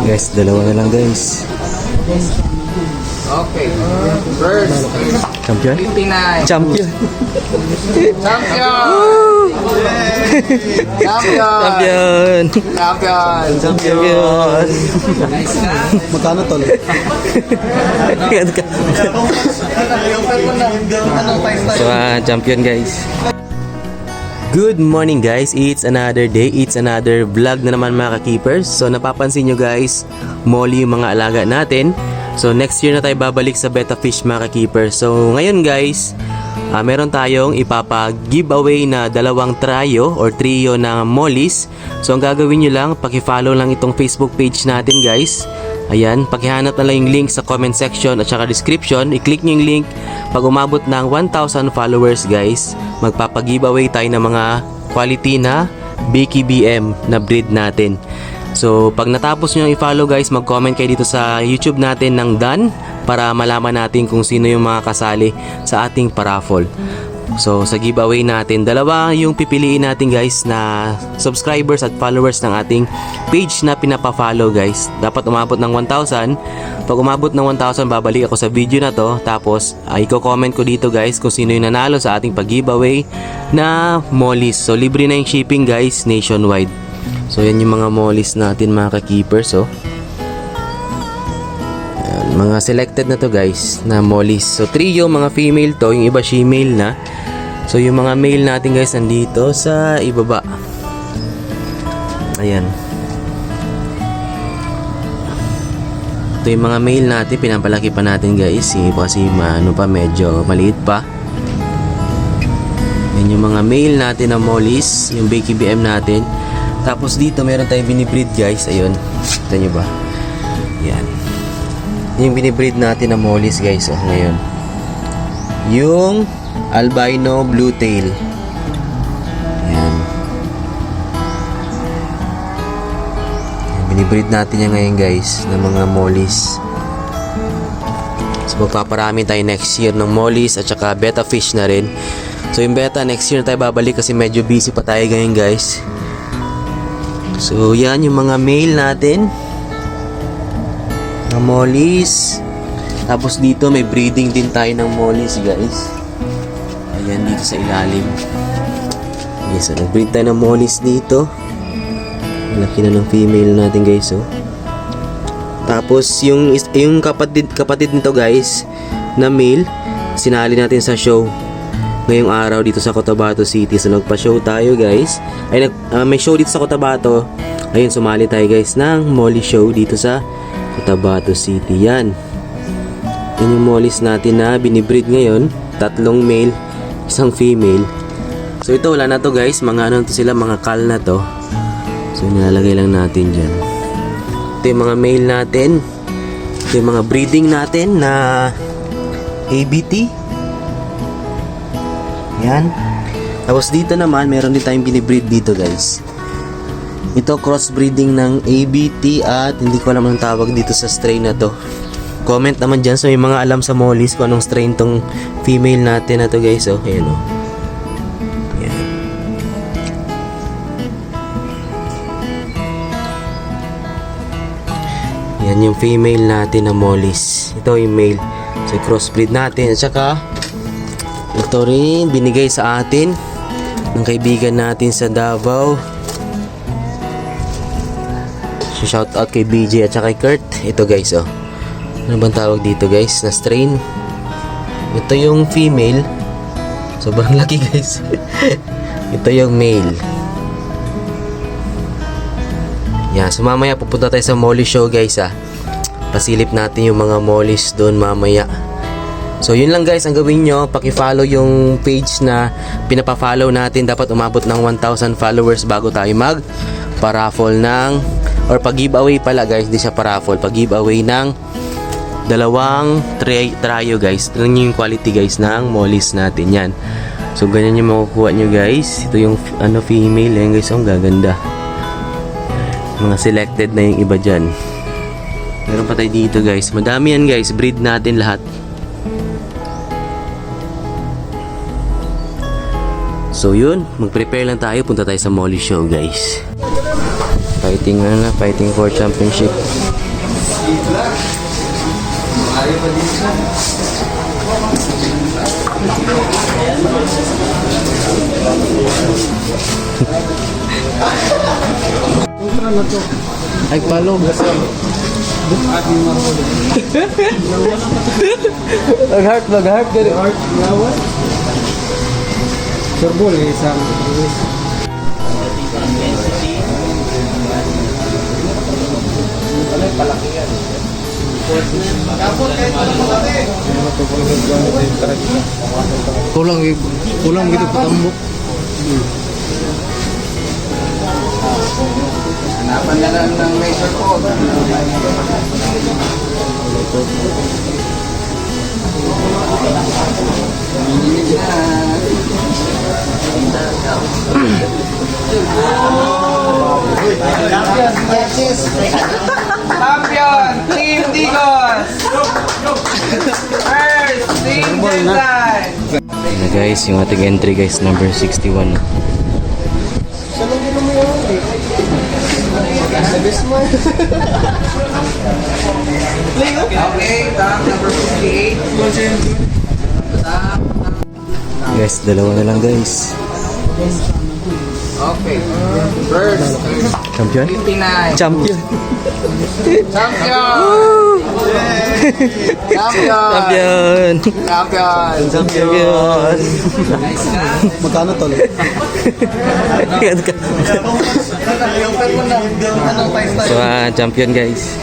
Guys, dalawa na lang guys. Okay. First. Champion? 59. Champion! Champion! Champion! Champion! Champion! Champion! Magkano tol? So, champion guys. Good morning guys, it's another day, it's another vlog na naman mga ka-keepers. So napapansin nyo guys, molly yung mga alaga natin. So next year na tayo babalik sa betta fish mga ka-keepers. So ngayon guys, meron tayong ipapa-giveaway na dalawang trio or trio na mollies. So ang gagawin nyo lang, paki-follow lang itong Facebook page natin guys. Ayan, pakihanap na lang yung link sa comment section at saka description. I-click nyo yung link. Pag umabot ng 1,000 followers guys, magpapag-giveaway tayo ng mga quality na BKBM na breed natin. So pag natapos nyo i-follow guys, mag-comment kayo dito sa YouTube natin ng done para malaman natin kung sino yung mga kasali sa ating paraffol. So sa giveaway natin, dalawa yung pipiliin natin guys na subscribers at followers ng ating page na pinapa-follow guys. Dapat umabot ng 1,000. Pag umabot ng 1,000, babalik ako sa video na to. Tapos i-comment ko dito guys kung sino yung nanalo sa ating pag-giveaway na mollies. So libre na yung shipping guys, nationwide. So yan yung mga mollies natin mga ka-keepers. So mga selected na to guys na mollies. So trio mga female to, yung iba female na. So yung mga male natin guys nandito sa ibaba. Ayan. Ito yung mga male natin, pinapalaki pa natin guys. Kasi ano pa, medyo maliit pa. Yan yung mga male natin na mollies, yung BKBM natin. Tapos dito meron tayong binibreed guys. Ayun, kita nyo ba? Yan. Yung binibreed natin na mollies guys ngayon. Yung albino blue tail. Yan. Binibreed natin yan ngayon guys ng mga mollies. So magpaparami tayo next year ng mollies at saka betta fish na rin. So yung betta next year na tayo babalik kasi medyo busy pa tayo ngayon guys. So yan yung mga male natin na mollies. Tapos dito may breeding din tayo ng mollies guys. Ayan dito sa ilalim. Yes, so nag-breed tayo ng mollies dito. Laki na ng female natin guys oh. Tapos yung kapatid nito guys na male, sinali natin sa show ngayong araw dito sa Cotabato City. So nagpa-show tayo guys. Ay may show dito sa Cotabato. Ayun, sumali tayo guys ng molly show dito sa Cotabato City. Yan. Yan yung mollies natin na binibreed ngayon. 3 male, 1 female. So ito wala na to guys. Mga ano to sila, mga kal na to. So nilalagay lang natin dyan. Ito yung mga male natin. Ito yung mga breeding natin na ABT. Yan. Tapos dito naman meron din tayong binibreed dito guys. Ito crossbreeding ng ABT at hindi ko alam ang tawag dito sa strain na to. Comment naman dyan sa may mga alam sa mollies kung anong strain tong female natin na to guys. Oh, ayan oh. Yan. Yan yung female natin na mollies. Ito yung male. So crossbreed natin. At saka ito rin binigay sa atin ng kaibigan natin sa Davao. So shout out kay BJ at saka kay Kurt. Ito guys oh. Ano bang tawag dito guys na strain? Ito yung female. Sobrang laki guys. Ito yung male. Yan, so mamaya pupunta tayo sa molly show guys ah. Pasilip natin yung mga mollies doon mamaya. So yun lang guys ang gawin nyo. Paki-follow yung page na pinapa-follow natin. Dapat umabot ng 1,000 followers bago tayo mag paraffle ng or pag-giveaway pala guys. Hindi siya paraffle, pag-giveaway ng dalawang trio guys. Tignan nyo yung quality guys ng mollies natin yan. So ganyan yung makukuha nyo guys. Ito yung ano female yan guys. Ang gaganda. Mga selected na yung iba dyan. Meron pa tayo dito guys. Madami yan guys. Breed natin lahat. So yun, mag-prepare lang tayo. Punta tayo sa molly show guys. Fighting for championship. Ay, palong. Mag-heart. Heart. Surbol, isang. Kulang gitu petambuk. Hanapan na lang ng laser code. Champion! Team Digos! First! Team Jensen! Ayan na guys, yung ating entry guys, number 61. Okay, top number 58. Guys, dalawa na lang guys. Okay. First, Champion? 59. Champion! Champion! Champion! Champion! Champion! Champion! Magkano tol? So, champion guys.